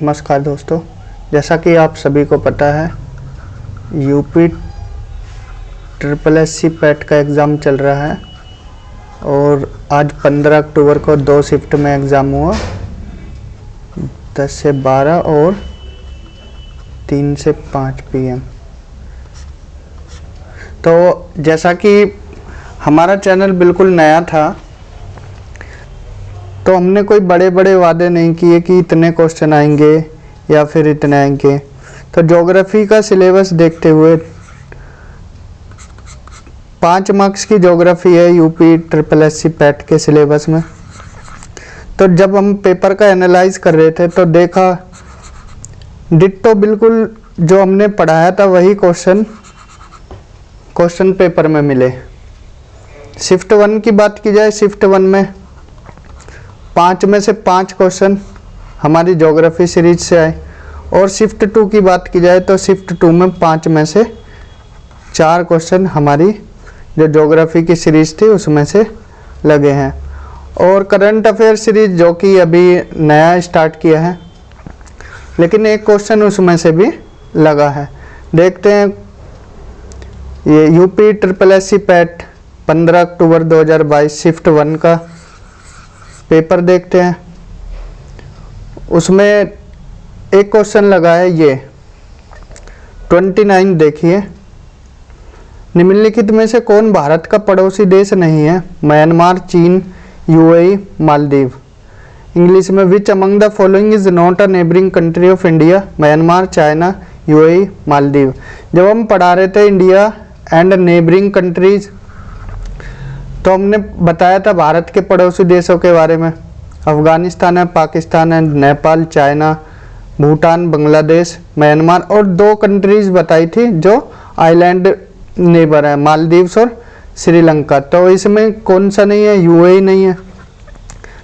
नमस्कार दोस्तों, जैसा कि आप सभी को पता है यूपी SSC पैट का एग्ज़ाम चल रहा है और आज 15 अक्टूबर को 2 शिफ्ट में एग्ज़ाम हुआ, 10 से 12 और 3 से 5 PM। तो जैसा कि हमारा चैनल बिल्कुल नया था तो हमने कोई बड़े बड़े वादे नहीं किए कि इतने क्वेश्चन आएंगे या फिर इतने आएंगे। तो ज्योग्राफी का सिलेबस देखते हुए 5 मार्क्स की ज्योग्राफी है यूपी SSC पैट के सिलेबस में। तो जब हम पेपर का एनालाइज कर रहे थे तो देखा डिट्टो बिल्कुल जो हमने पढ़ाया था वही क्वेश्चन पेपर में मिले। शिफ्ट 1 की बात की जाए, शिफ्ट 1 में 5 में से 5 क्वेश्चन हमारी ज्योग्राफी सीरीज से आए और शिफ्ट 2 की बात की जाए तो शिफ्ट 2 में 5 में से 4 क्वेश्चन हमारी जो ज्योग्राफी की सीरीज थी उसमें से लगे हैं। और करंट अफेयर सीरीज जो कि अभी नया स्टार्ट किया है, लेकिन एक क्वेश्चन उसमें से भी लगा है। देखते हैं ये यूपी SSC पैट 15 अक्टूबर 2022 शिफ्ट 1 का पेपर देखते हैं। उसमें एक क्वेश्चन लगा है ये 29। देखिए, निम्नलिखित में से कौन भारत का पड़ोसी देश नहीं है? म्यांमार, चीन, UAE, मालदीव। इंग्लिश में विच among the following is not a neighbouring country of India? Myanmar, China, UAE, Maldives. जब हम पढ़ा रहे थे इंडिया एंड नेबरिंग कंट्रीज तो हमने बताया था भारत के पड़ोसी देशों के बारे में। अफगानिस्तान है, पाकिस्तान है, नेपाल, चाइना, भूटान, बांग्लादेश, म्यांमार और 2 कंट्रीज बताई थी जो आइलैंड नेबर है, मालदीव्स और श्रीलंका। तो इसमें कौन सा नहीं है? UAE नहीं है।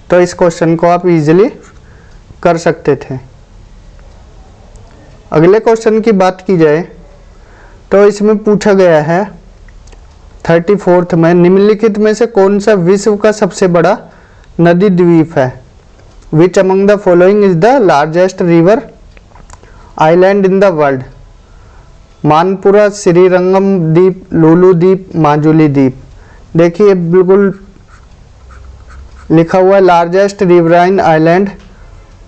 तो इस क्वेश्चन को आप इजीली कर सकते थे। अगले क्वेश्चन की बात की जाए तो इसमें पूछा गया है 34th में, निम्नलिखित में से कौन सा विश्व का सबसे बड़ा नदी द्वीप है? Which among the following is the largest river island in the world? Manpura, Srirangam द्वीप, लुलु द्वीप, माजुली द्वीप। देखिए बिल्कुल लिखा हुआ है लार्जेस्ट रिवराइन आइलैंड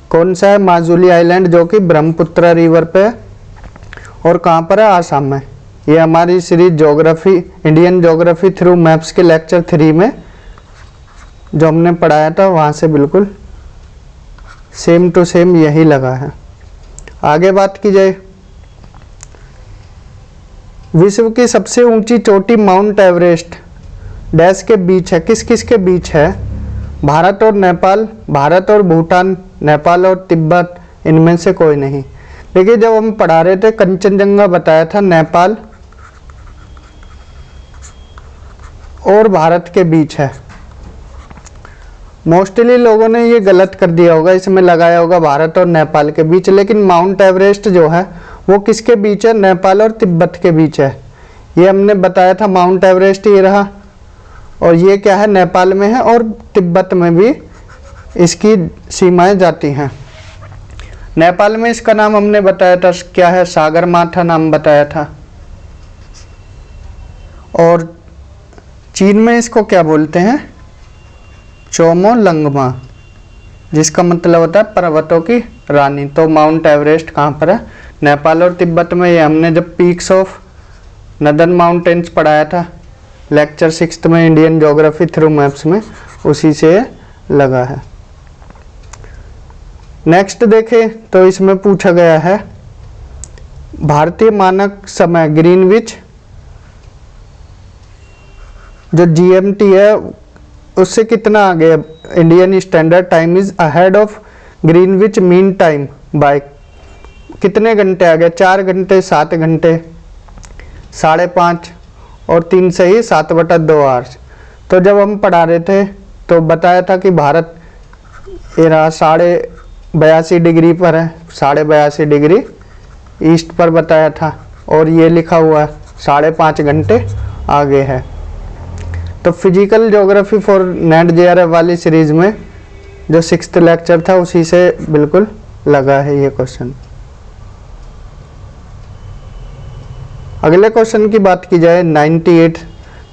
कौन सा है? माजुली आइलैंड, जो कि ब्रह्मपुत्र रिवर पे है और कहाँ पर है? आसाम में। ये हमारी series geography, Indian geography through maps के लेक्चर 3 में जो हमने पढ़ाया था वहाँ से बिल्कुल सेम टू सेम यही लगा है। आगे बात की जाए, विश्व की सबसे ऊंची चोटी माउंट एवरेस्ट डैश के बीच है? किस किस के बीच है? भारत और नेपाल, भारत और भूटान, नेपाल और तिब्बत, इनमें से कोई नहीं। देखिए जब हम पढ़ा रहे थे कंचनजंगा बताया था नेपाल और भारत के बीच है। मोस्टली लोगों ने ये गलत कर दिया होगा, इसमें लगाया होगा भारत और नेपाल के बीच, लेकिन माउंट एवरेस्ट जो है वो किसके बीच है? नेपाल और तिब्बत के बीच है। ये हमने बताया था, माउंट एवरेस्ट ये रहा और ये क्या है? नेपाल में है और तिब्बत में भी इसकी सीमाएं जाती हैं। नेपाल में इसका नाम हमने बताया था क्या है? सागरमाथा नाम बताया था। और चीन में इसको क्या बोलते हैं? चोमोलंगमा, जिसका मतलब होता है पर्वतों की रानी। तो माउंट एवरेस्ट कहाँ पर है? नेपाल और तिब्बत में। ये हमने जब पीक्स ऑफ नदर्न माउंटेन्स पढ़ाया था लेक्चर 6 में इंडियन ज्योग्राफी थ्रू मैप्स में, उसी से लगा है। नेक्स्ट देखें तो इसमें पूछा गया है भारतीय मानक समय ग्रीनविच जो GMT है उससे कितना आगे है? Indian standard time is ahead of Greenwich mean time by कितने घंटे आगे? 4 घंटे, 7 घंटे, 5.5 और 3 से ही 7/2 आवर्स। तो जब हम पढ़ा रहे थे तो बताया था कि भारत ये रहा 82.5 डिग्री पर है, 82.5 डिग्री ईस्ट पर बताया था और ये लिखा हुआ है 5.5 घंटे आगे है। तो physical geography for net JRF वाली सीरीज में जो 6th लेक्चर था उसी से बिल्कुल लगा है ये क्वेश्चन। अगले क्वेश्चन की बात की जाए 98,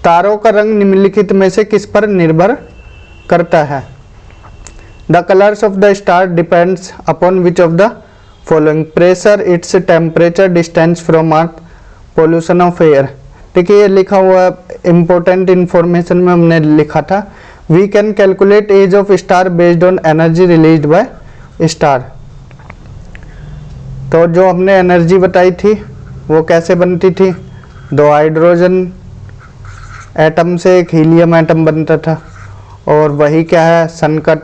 तारों का रंग निम्नलिखित में से किस पर निर्भर करता है? The colours of the star depends upon which of the following? Pressure, its temperature, distance from earth, pollution of air. देखिए ये लिखा हुआ इंपॉर्टेंट इंफॉर्मेशन में हमने लिखा था, we can calculate age of star based on energy released by star. तो जो हमने एनर्जी बताई थी वो कैसे बनती थी? 2 हाइड्रोजन एटम से एक हीलियम एटम बनता था, और वही क्या है, सन का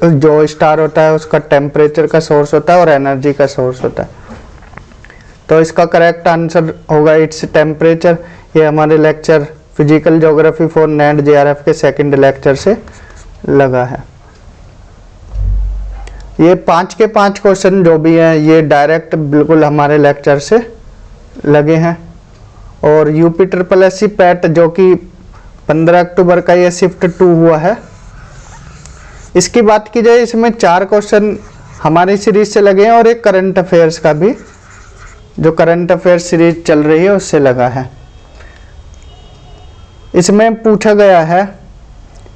जो स्टार होता है उसका टेम्परेचर का सोर्स होता है और एनर्जी का सोर्स होता है। तो इसका करेक्ट आंसर होगा इट्स टेम्परेचर। ये हमारे lecture physical geography for net JRF के सेकंड लेक्चर से लगा है। ये 5 के 5 क्वेश्चन जो भी हैं ये डायरेक्ट बिल्कुल हमारे लेक्चर से लगे हैं। और UPSSC पैट जो कि 15 अक्टूबर का ये शिफ्ट 2 हुआ है, इसकी बात की जाए इसमें 4 क्वेश्चन हमारी सीरीज से लगे हैं और एक करंट अफेयर्स का भी, जो करंट अफेयर्स सीरीज चल रही है उससे लगा है। इसमें पूछा गया है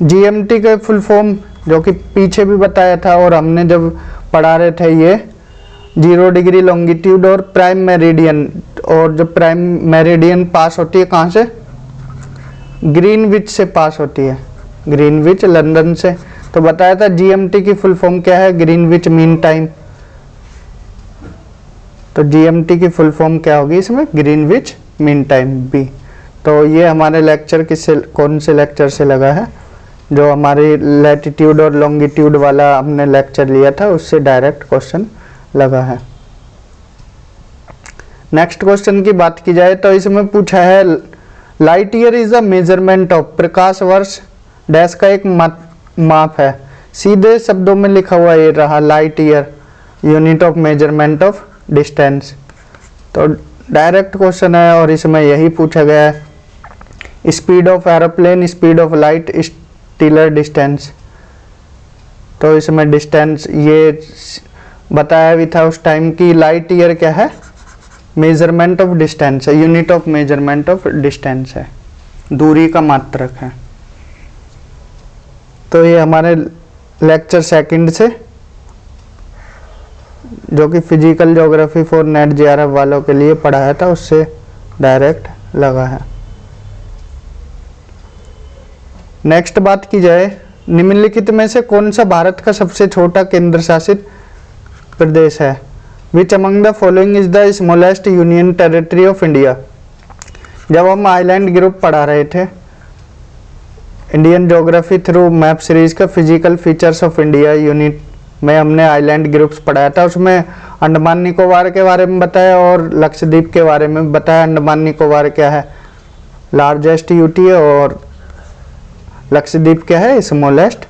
GMT के फुल फॉर्म, जो कि पीछे भी बताया था और हमने जब पढ़ा रहे थे, ये 0 डिग्री लॉन्गिट्यूड और प्राइम मेरिडियन। और जो प्राइम मेरिडियन पास होती है कहाँ से? ग्रीनविच से पास होती है, ग्रीनविच लंदन से। तो बताया था GMT की फुल फॉर्म क्या है? Greenwich mean time. तो GMT की फुल फॉर्म क्या होगी इसमें? Greenwich mean time be. तो ये हमारे लेक्चर किससे, कौन से लेक्चर से लगा है? जो हमारे लैटिट्यूड और लॉन्गिट्यूड वाला हमने लेक्चर लिया था उससे डायरेक्ट क्वेश्चन लगा है। नेक्स्ट क्वेश्चन की बात की जाए तो इसमें पूछा है light year is a measurement of, प्रकाश वर्ष डैश का एक माप है। सीधे शब्दों में लिखा हुआ ये रहा, light year unit of measurement of distance. तो डायरेक्ट क्वेश्चन है और इसमें यही पूछा गया है। Speed of aeroplane, speed of light, stealer distance. तो इसमें डिस्टेंस ये बताया भी था उस टाइम की लाइट ईयर क्या है? मेजरमेंट ऑफ डिस्टेंस है, unit of measurement of distance है, दूरी का मात्रक है। तो ये हमारे लेक्चर सेकंड से, जो कि physical geography for net JRF वालों के लिए पढ़ाया था, उससे डायरेक्ट लगा है। नेक्स्ट बात की जाए, निम्नलिखित में से कौन सा भारत का सबसे छोटा केंद्र शासित प्रदेश है? Which among the following is the smallest union territory of India? जब हम आइलैंड ग्रुप पढ़ा रहे थे Indian geography through map series का physical features of India unit में, हमने आइलैंड ग्रुप्स पढ़ाया था। उसमें अंडमान निकोबार के बारे में बताया और लक्षद्वीप के बारे में बताया। अंडमान निकोबार क्या है? लार्जेस्ट यूटी है, और लक्षद्वीप क्या है? स्मॉलेस्ट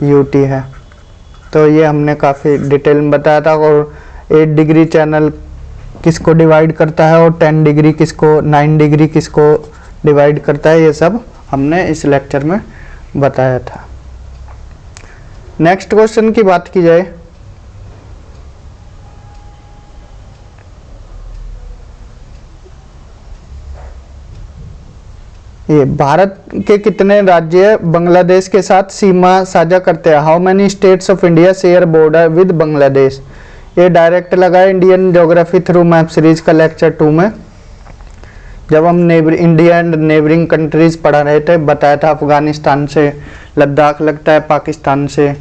यूटी है। तो ये हमने काफ़ी डिटेल में बताया था। और 8 डिग्री चैनल किसको डिवाइड करता है और 10 डिग्री किसको, 9 डिग्री किसको डिवाइड करता है, ये सब हमने इस लेक्चर में बताया था। नेक्स्ट क्वेश्चन की बात की जाए, ये भारत के कितने राज्य बांग्लादेश के साथ सीमा साझा करते हैं? How many states of India share border with Bangladesh? ये डायरेक्ट लगा है Indian geography through map series का लेक्चर 2 में, जब हम इंडिया एंड नेबरिंग कंट्रीज पढ़ा रहे थे। बताया था अफगानिस्तान से लद्दाख लगता है, पाकिस्तान से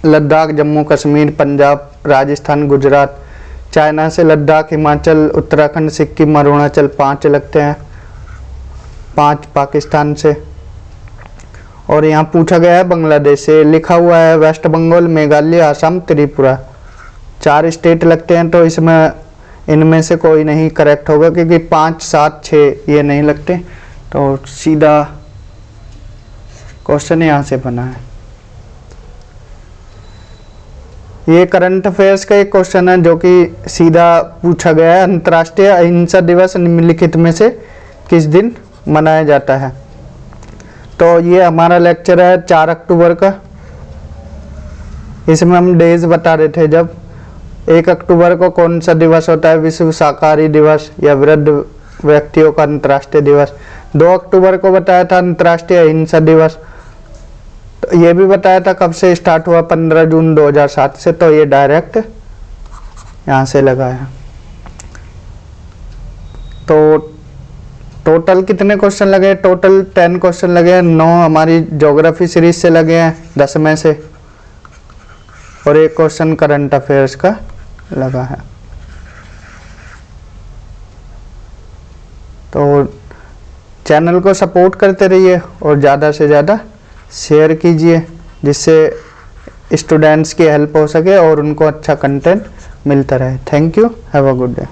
लद्दाख, जम्मू कश्मीर, पंजाब, राजस्थान, गुजरात, चाइना से लद्दाख, हिमाचल, उत्तराखंड, सिक्किम, अरुणाचल 5 लगते हैं, 5 पाकिस्तान से। और यहाँ पूछा गया है बांग्लादेश से, लिखा हुआ है वेस्ट बंगाल, मेघालय, असम, त्रिपुरा 4 स्टेट लगते हैं। तो इसमें इनमें से कोई नहीं करेक्ट होगा, क्योंकि 5, 7, 6 ये नहीं लगते। तो सीधा क्वेश्चन यहाँ से बना है। ये करंट अफेयर्स का एक क्वेश्चन है जो कि सीधा पूछा गया है। अंतर्राष्ट्रीय अहिंसा दिवस निम्नलिखित में से किस दिन मनाया जाता है? तो ये हमारा लेक्चर है 4 अक्टूबर का। इसमें हम डेज बता रहे थे, जब 1 अक्टूबर को कौन सा दिवस होता है, विश्व शाकाहारी दिवस या वृद्ध व्यक्तियों का अंतर्राष्ट्रीय दिवस। 2 अक्टूबर को बताया था अंतर्राष्ट्रीय अहिंसा दिवस। तो ये भी बताया था कब से स्टार्ट हुआ, 15 जून 2007 से, तो ये डायरेक्ट यहाँ से लगा है। तो टोटल कितने क्वेश्चन लगे, टोटल 10 क्वेश्चन लगे हैं। 9 हमारी ज्योग्राफी सीरीज से लगे हैं 10 में से, और 1 क्वेश्चन करंट अफेयर्स का लगा है। तो चैनल को सपोर्ट करते रहिए और ज़्यादा से ज़्यादा शेयर कीजिए, जिससे स्टूडेंट्स की हेल्प हो सके और उनको अच्छा कंटेंट मिलता रहे। Thank you, have a good day.